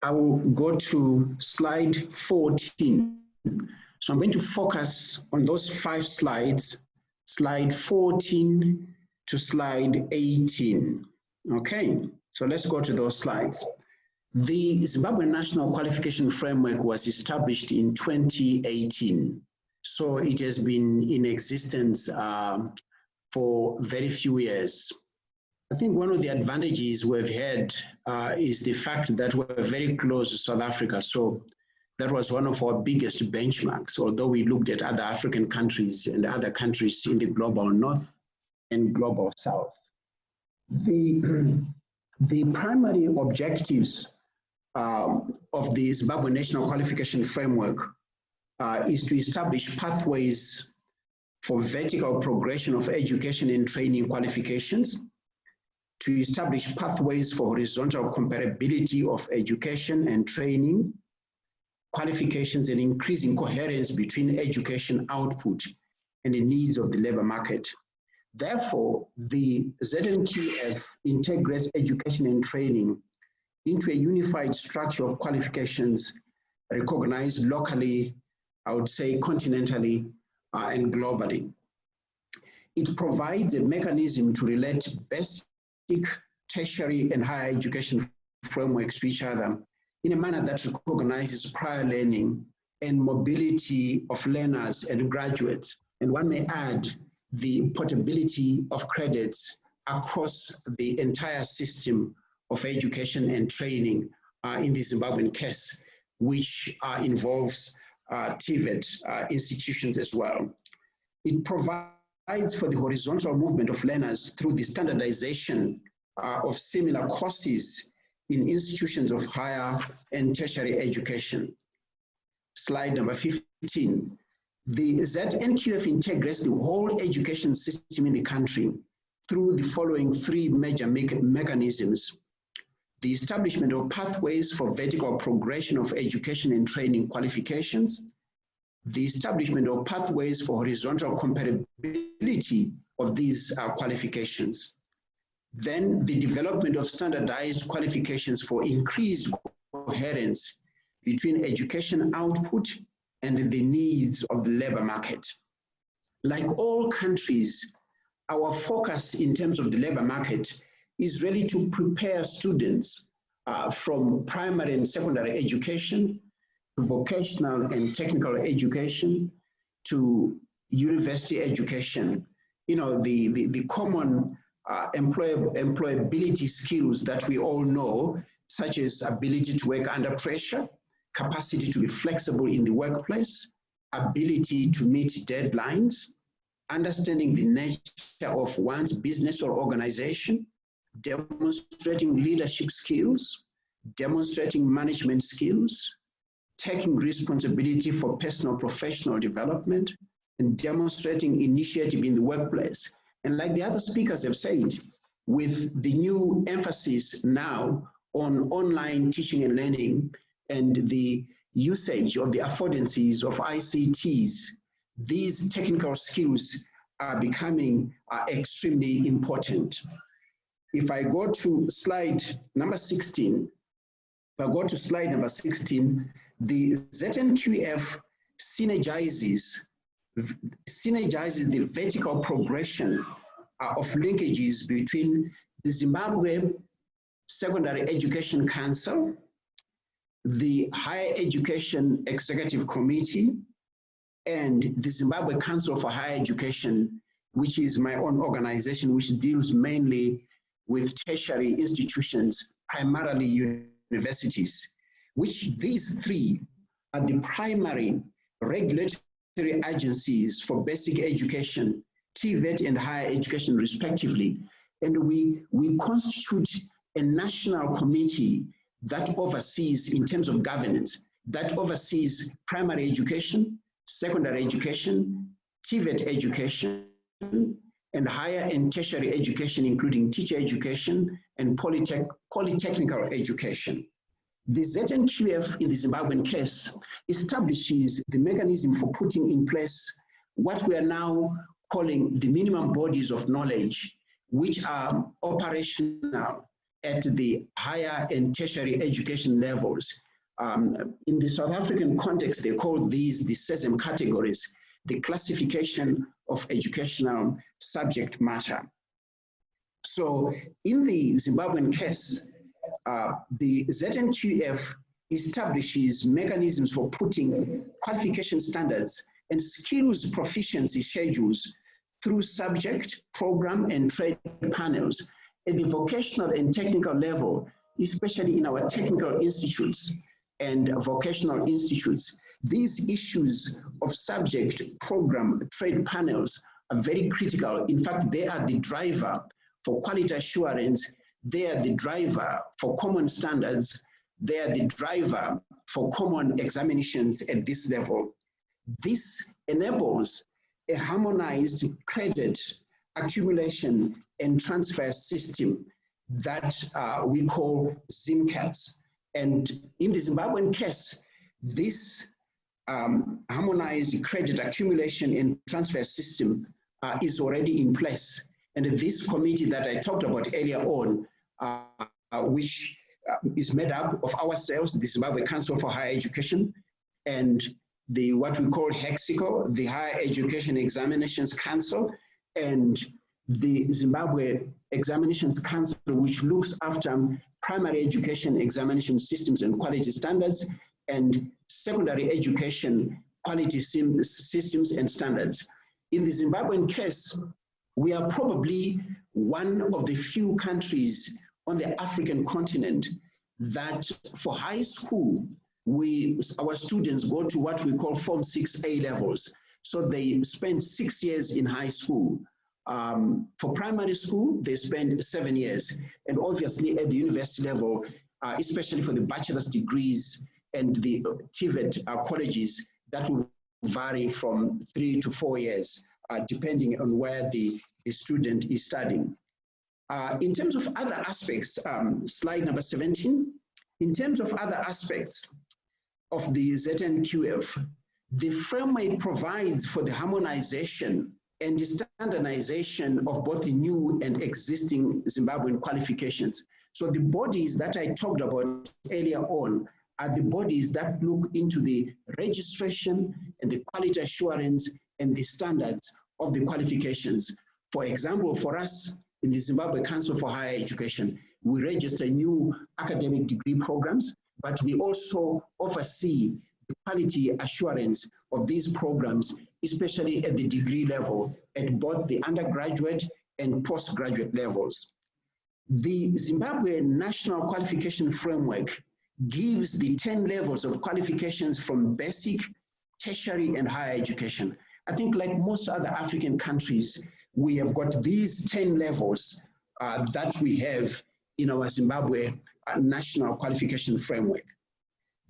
I will go to slide 14. So I'm going to focus on those 5 slides, slide 14 to slide 18. Okay, so let's go to those slides. The Zimbabwe National Qualification Framework was established in 2018. So it has been in existence for very few years. I think one of the advantages we've had is the fact that we're very close to South Africa. So that was one of our biggest benchmarks, although we looked at other African countries and other countries in the global north and global south. The primary objectives of the Zimbabwe National Qualification Framework is to establish pathways for vertical progression of education and training qualifications, to establish pathways for horizontal comparability of education and training qualifications, and increasing coherence between education output and the needs of the labor market. Therefore, the ZIMCHE integrates education and training into a unified structure of qualifications recognized locally, I would say continentally, and globally. It provides a mechanism to relate basic, tertiary, and higher education frameworks to each other in a manner that recognizes prior learning and mobility of learners and graduates. And one may add the portability of credits across the entire system of education and training in the Zimbabwean case, which involves TVET institutions as well. It provides for the horizontal movement of learners through the standardization of similar courses in institutions of higher and tertiary education. Slide number 15. The NQF integrates the whole education system in the country through the following 3 major mechanisms: the establishment of pathways for vertical progression of education and training qualifications, the establishment of pathways for horizontal comparability of these qualifications, then the development of standardized qualifications for increased coherence between education output and the needs of the labor market. Like all countries, our focus in terms of the labor market is really to prepare students from primary and secondary education to vocational and technical education to university education. You know, the common employability skills that we all know, such as ability to work under pressure, capacity to be flexible in the workplace, ability to meet deadlines, understanding the nature of one's business or organization, demonstrating leadership skills, demonstrating management skills, taking responsibility for personal professional development, and demonstrating initiative in the workplace. And like the other speakers have said, with the new emphasis now on online teaching and learning and the usage of the affordances of ICTs, these technical skills are becoming extremely important. If I go to slide number 16, the ZIMCHE synergizes the vertical progression of linkages between the Zimbabwe Secondary Education Council, the Higher Education Executive Committee, and the Zimbabwe Council for Higher Education, which is my own organization, which deals mainly with tertiary institutions, primarily universities, which these 3 are the primary regulatory agencies for basic education, TVET and higher education respectively. And we constitute a national committee that oversees, in terms of governance, that oversees primary education, secondary education, TVET education, and higher and tertiary education, including teacher education and polytechnical education. The ZIMCHE in the Zimbabwean case establishes the mechanism for putting in place what we are now calling the minimum bodies of knowledge, which are operational at the higher and tertiary education levels. In the South African context, they call these the SESM categories, the classification of educational subject matter. So in the Zimbabwean case, the ZNQF establishes mechanisms for putting qualification standards and skills proficiency schedules through subject, program, and trade panels at the vocational and technical level, especially in our technical institutes and vocational institutes. These issues of subject, program, trade panels are very critical. In fact, they are the driver for quality assurance. They are the driver for common standards. They are the driver for common examinations at this level. This enables a harmonized credit accumulation and transfer system that we call ZIMCHE. And in the Zimbabwean case, this harmonized credit accumulation and transfer system is already in place. And this committee that I talked about earlier on, which is made up of ourselves, the Zimbabwe Council for Higher Education, and the what we call HEXICO, the Higher Education Examinations Council, and the Zimbabwe Examinations Council, which looks after primary education examination systems and quality standards, and secondary education quality systems and standards. In the Zimbabwean case, we are probably one of the few countries on the African continent that for high school, our students go to what we call Form 6A levels. So they spend 6 years in high school. For primary school, they spend 7 years. And obviously at the university level, especially for the bachelor's degrees and the TVET colleges, that will vary from 3 to 4 years, depending on where the student is studying. In terms of other aspects, slide number 17, in terms of other aspects of the ZNQF, the framework provides for the harmonization and the standardization of both the new and existing Zimbabwean qualifications. So the bodies that I talked about earlier on are the bodies that look into the registration and the quality assurance and the standards of the qualifications. For example, for us in the Zimbabwe Council for Higher Education, we register new academic degree programs, but we also oversee the quality assurance of these programs, especially at the degree level, at both the undergraduate and postgraduate levels. The Zimbabwe National Qualification Framework gives the 10 levels of qualifications from basic, tertiary, and higher education. I think like most other African countries, we have got these 10 levels that we have in our Zimbabwe National Qualification Framework.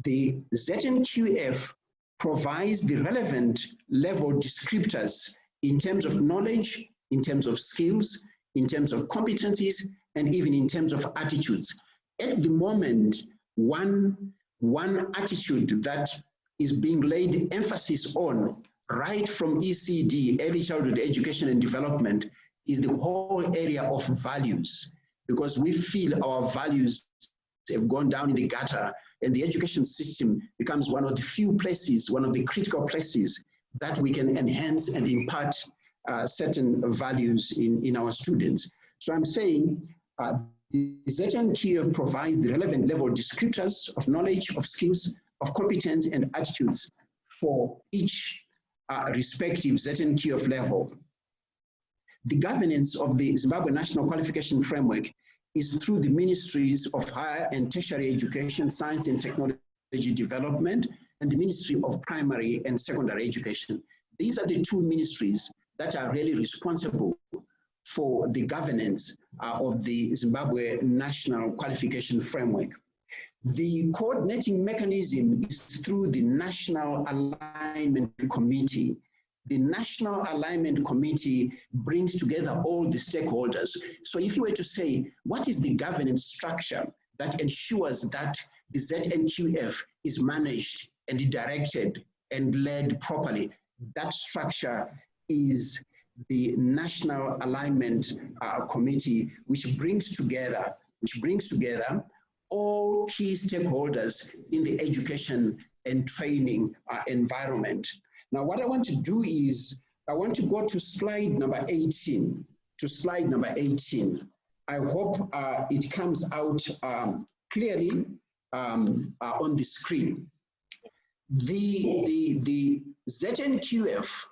The ZNQF provides the relevant level descriptors in terms of knowledge, in terms of skills, in terms of competencies, and even in terms of attitudes. At the moment, one attitude that is being laid emphasis on right from ECD, early childhood education and development, is the whole area of values, because we feel our values have gone down in the gutter, and the education system becomes one of the few places, one of the critical places that we can enhance and impart certain values in our students. So I'm saying the ZNQF provides the relevant level descriptors of knowledge, of skills, of competence and attitudes for each respective ZNQF level. The governance of the Zimbabwe National Qualification Framework is through the Ministries of Higher and Tertiary Education, Science and Technology Development, and the Ministry of Primary and Secondary Education. These are the two ministries that are really responsible for the governance of the Zimbabwe National Qualification Framework. The coordinating mechanism is through the National Alignment Committee. The National Alignment Committee brings together all the stakeholders. So if you were to say, what is the governance structure that ensures that the ZNQF is managed and directed and led properly? That structure is the National Alignment Committee, which brings together which brings together all key stakeholders in the education and training environment. Now, what I want to do is, I want to go to slide number 18, I hope it comes out clearly on the screen. The ZIMCHE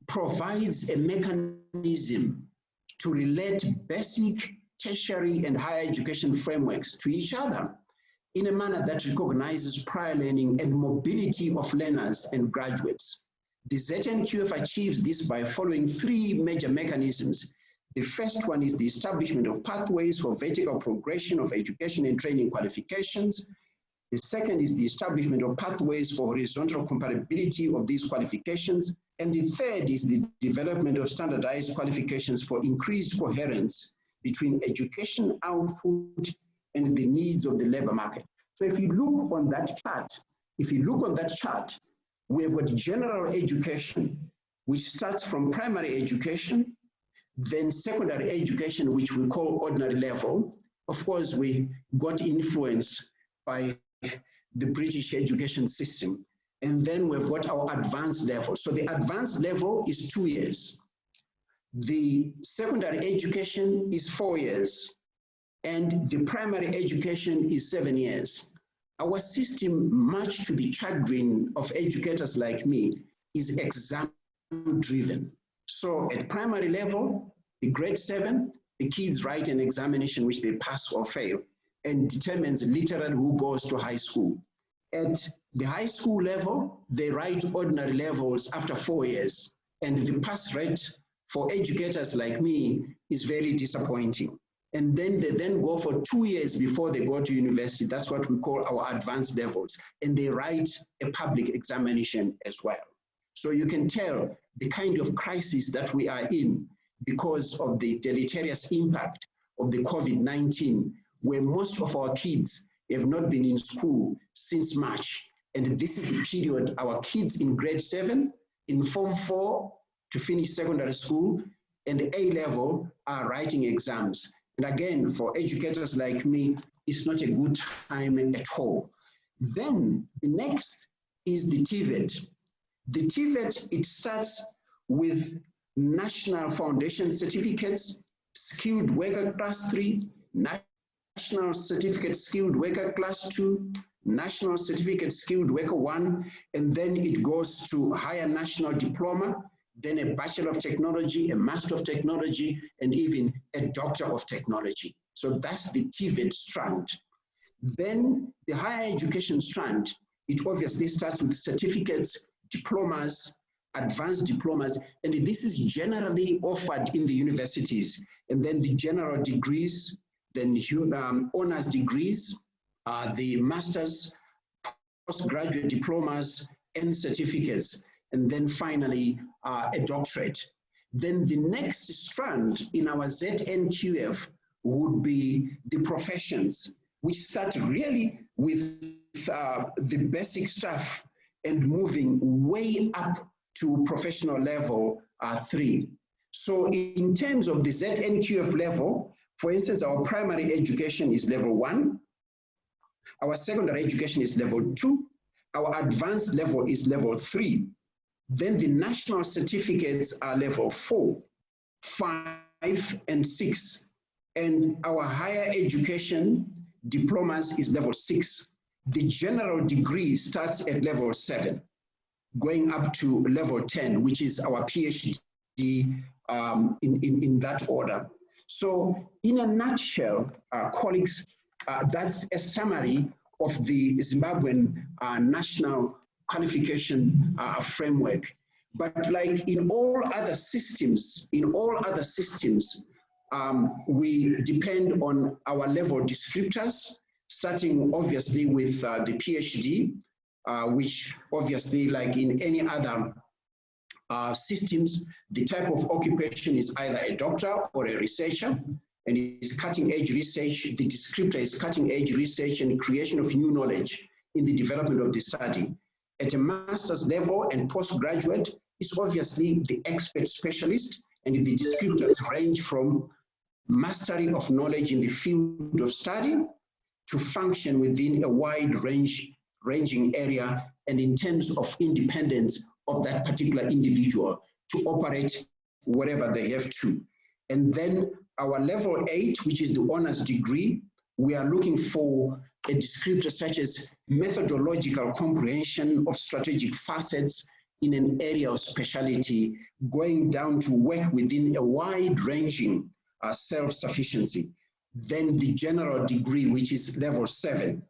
provides a mechanism to relate basic, tertiary, and higher education frameworks to each other in a manner that recognizes prior learning and mobility of learners and graduates. The ZIMCHE achieves this by following three major mechanisms. The first one is the establishment of pathways for vertical progression of education and training qualifications. The second is the establishment of pathways for horizontal compatibility of these qualifications. And the third is the development of standardized qualifications for increased coherence between education output and the needs of the labor market. So if you look on that chart, we have got general education, which starts from primary education, then secondary education, which we call ordinary level. Of course, we got influenced by the British education system. And then we've got our advanced level. So the advanced level is 2 years. The secondary education is 4 years. And the primary education is 7 years. Our system, much to the chagrin of educators like me, is exam-driven. So at primary level, the grade 7, the kids write an examination which they pass or fail, and determines literally who goes to high school. At the high school level, they write ordinary levels after 4 years, and the pass rate for educators like me is very disappointing. And then they then go for 2 years before they go to university. That's what we call our advanced levels. And they write a public examination as well. So you can tell the kind of crisis that we are in because of the deleterious impact of the COVID-19, where most of our kids have not been in school since March. And this is the period our kids in grade 7, in Form 4 to finish secondary school, and A-level are writing exams. And again, for educators like me, it's not a good time at all. Then the next is the TVET. The TVET, it starts with National Foundation Certificates, Skilled Worker Class 3, National Certificate Skilled Worker Class 2, National Certificate Skilled Worker 1, and then it goes to Higher National Diploma, then a Bachelor of Technology, a Master of Technology, and even a Doctor of Technology. So that's the TVET strand. Then the higher education strand, it obviously starts with certificates, diplomas, advanced diplomas, and this is generally offered in the universities. And then the general degrees, then honors degrees, the master's, postgraduate diplomas, and certificates, and then finally a doctorate. Then the next strand in our ZNQF would be the professions, which start really with the basic stuff and moving way up to professional level 3. So in terms of the ZNQF level, for instance, our primary education is level 1, our secondary education is level 2, our advanced level is level 3. Then the national certificates are level 4, 5, and 6. And our higher education diplomas is level 6. The general degree starts at level 7, going up to level 10, which is our PhD in that order. So in a nutshell, colleagues, that's a summary of the Zimbabwean national qualification framework. But like in all other systems, we depend on our level descriptors, starting obviously with the PhD, which obviously, like in any other systems, the type of occupation is either a doctor or a researcher, and it's cutting-edge research. The descriptor is cutting-edge research and creation of new knowledge in the development of the study. At a master's level and postgraduate, it's obviously the expert specialist, and the descriptors range from mastery of knowledge in the field of study, to function within a wide ranging area, and in terms of independence of that particular individual to operate wherever they have to. And then our level 8, which is the honors degree, we are looking for a descriptor such as methodological comprehension of strategic facets in an area of specialty, going down to work within a wide-ranging self-sufficiency. Then the general degree, which is level 7,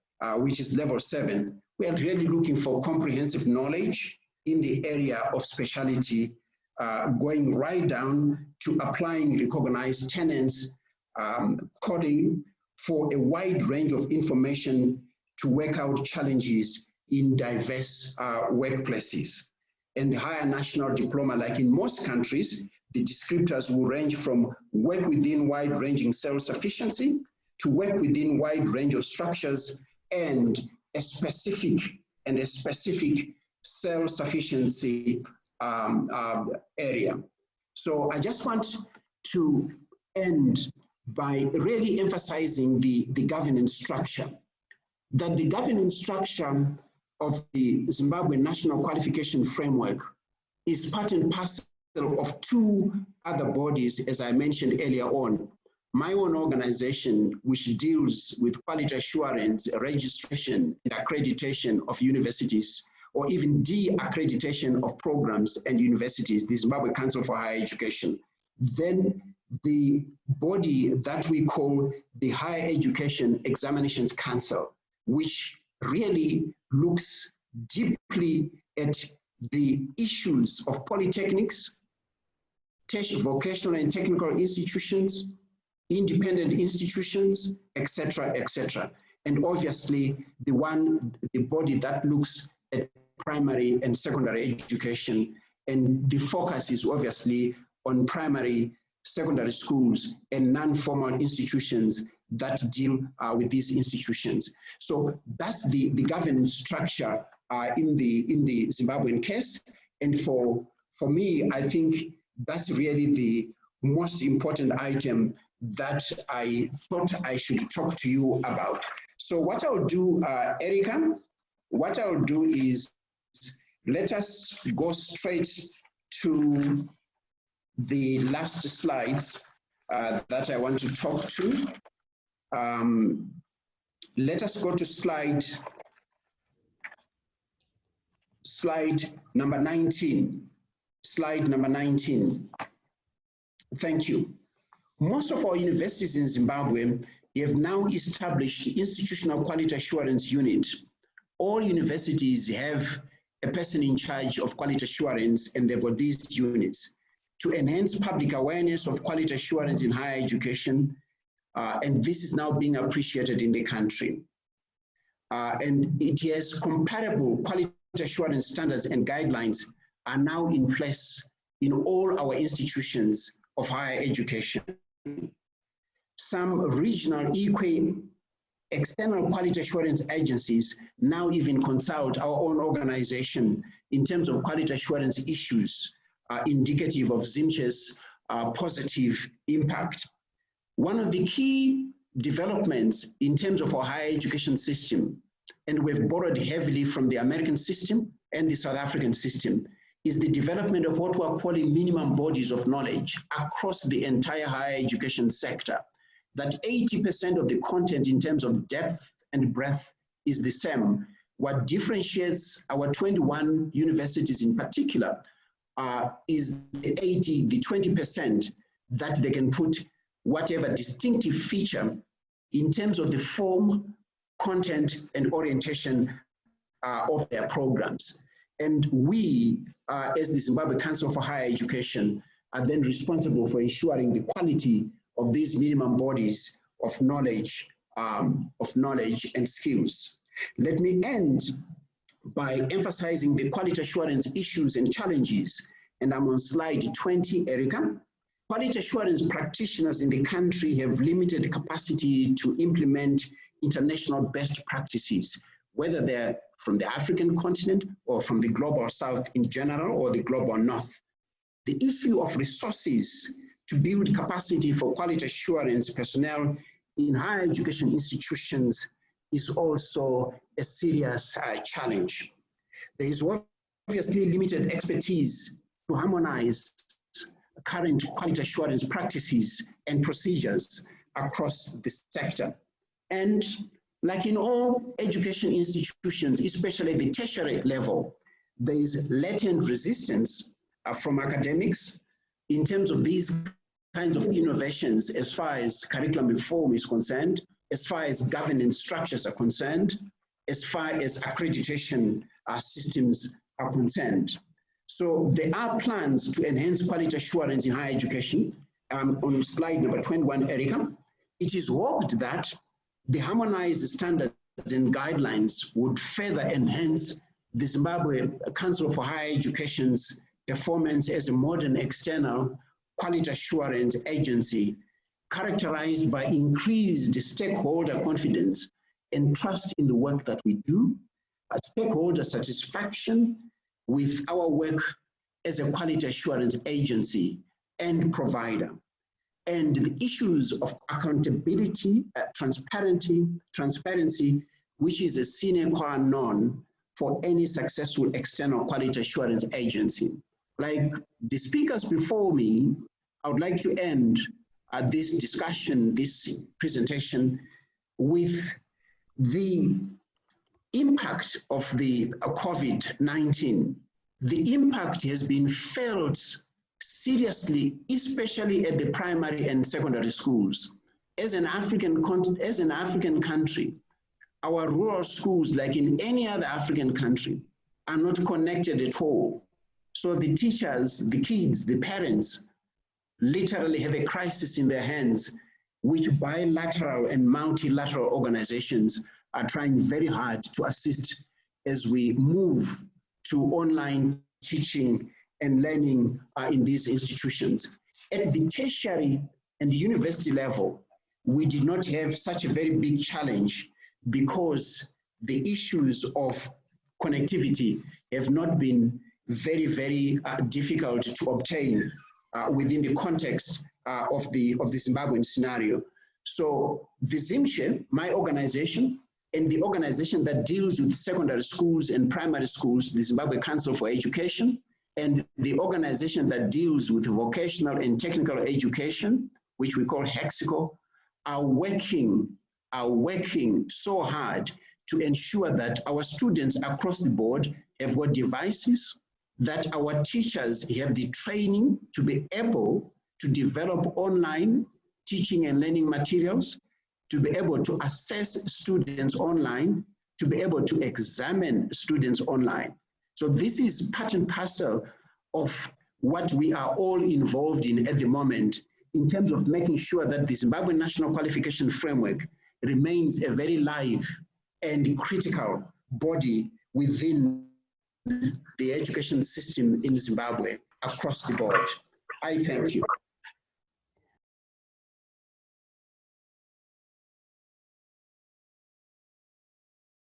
we are really looking for comprehensive knowledge in the area of specialty, going right down to applying recognized tenets, coding for a wide range of information to work out challenges in diverse workplaces. And the higher national diploma, like in most countries, the descriptors will range from work within wide-ranging self-sufficiency to work within wide range of structures and a specific self-sufficiency area. So I just want to end by really emphasizing the governance structure, that the governance structure of the Zimbabwe National Qualification Framework is part and parcel of two other bodies, as I mentioned earlier on. My own organization, which deals with quality assurance, registration, and accreditation of universities, or even de-accreditation of programs and universities, the Zimbabwe Council for Higher Education. Then the body that we call the Higher Education Examinations Council, which really looks deeply at the issues of polytechnics, vocational and technical institutions, independent institutions, etc., etc. And obviously the body that looks at primary and secondary education, and the focus is obviously on primary, secondary schools and non-formal institutions that deal with these institutions. So that's the governance structure in the Zimbabwean case. And for me, I think that's really the most important item that I thought I should talk to you about. So what I'll do, Erica, what I'll do is let us go straight to the last slides that I want to talk to. Let us go to slide number 19. Slide number 19. Thank you. Most of our universities in Zimbabwe have now established institutional quality assurance unit. All universities have a person in charge of quality assurance, and they've got these units to enhance public awareness of quality assurance in higher education. And this is now being appreciated in the country. And it has comparable quality assurance standards and guidelines are now in place in all our institutions of higher education. Some regional external quality assurance agencies now even consult our own organization in terms of quality assurance issues indicative of ZIMCHE's positive impact. One of the key developments in terms of our higher education system, and we've borrowed heavily from the American system and the South African system, is the development of what we're calling minimum bodies of knowledge across the entire higher education sector, that 80% of the content in terms of depth and breadth is the same. What differentiates our 21 universities in particular is the 20% that they can put whatever distinctive feature in terms of the form, content, and orientation of their programs. And we, as the Zimbabwe Council for Higher Education, are then responsible for ensuring the quality of these minimum bodies of knowledge and skills. Let me end by emphasizing the quality assurance issues and challenges. And I'm on slide 20, Erica. Quality assurance practitioners in the country have limited capacity to implement international best practices, whether they're from the African continent or from the global south in general or the global north. The issue of resources to build capacity for quality assurance personnel in higher education institutions is also a serious challenge. There is obviously limited expertise to harmonize current quality assurance practices and procedures across the sector. And like in all education institutions, especially the tertiary level, there is latent resistance from academics in terms of these kinds of innovations as far as curriculum reform is concerned, as far as governance structures are concerned, as far as accreditation systems are concerned. So there are plans to enhance quality assurance in higher education. On slide number 21, Erica, it is hoped that the harmonized standards and guidelines would further enhance the Zimbabwe Council for Higher Education's performance as a modern external quality assurance agency characterized by increased stakeholder confidence and trust in the work that we do, stakeholder satisfaction with our work as a quality assurance agency and provider, and the issues of accountability, transparency, which is a sine qua non for any successful external quality assurance agency. Like the speakers before me, I would like to end this discussion, this presentation, with the impact of the COVID-19. The impact has been felt seriously, especially at the primary and secondary schools. As an African country, our rural schools, like in any other African country, are not connected at all. So the teachers, the kids, the parents, literally have a crisis in their hands, which bilateral and multilateral organizations are trying very hard to assist as we move to online teaching and learning in these institutions. At the tertiary and university level, we did not have such a very big challenge because the issues of connectivity have not been very, very difficult to obtain within the context of the Zimbabwean scenario. So the ZIMCHE, my organization, and the organization that deals with secondary schools and primary schools, the Zimbabwe Council for Education, and the organization that deals with vocational and technical education, which we call HEXICO, are working so hard to ensure that our students across the board have got devices, that our teachers have the training to be able to develop online teaching and learning materials, to be able to assess students online, to be able to examine students online. So this is part and parcel of what we are all involved in at the moment in terms of making sure that the Zimbabwe National Qualification Framework remains a very live and critical body within the education system in Zimbabwe across the board. I thank you.